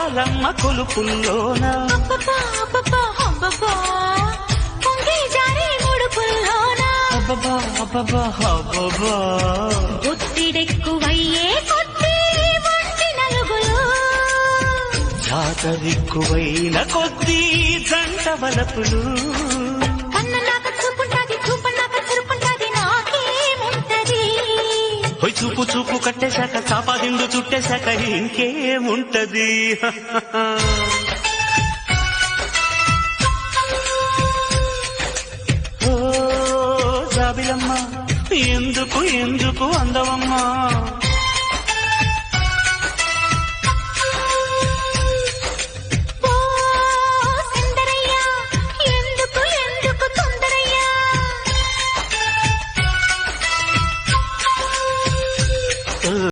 జాబిలమ్మ కొలుపుల్లోన అబ్బబ్బా అబ్బబ్బా అబ్బబ్బా ఒత్తిడెక్కువయ్యే కొద్ది వంటి నలుగులు జాతరెక్కువైన కొద్దీ జంట వలపులు కన్ననాక చూపుంటాది చూపన్నాక చురుకుంటాది నాకేముంటది పోయి చూపు చూపు కట్టేశాక చాపాదిండు చుట్టేశాక ఇంకేముంటది ఓ జాబిలమ్మ ఎందుకు ఎందుకు అందవమ్మా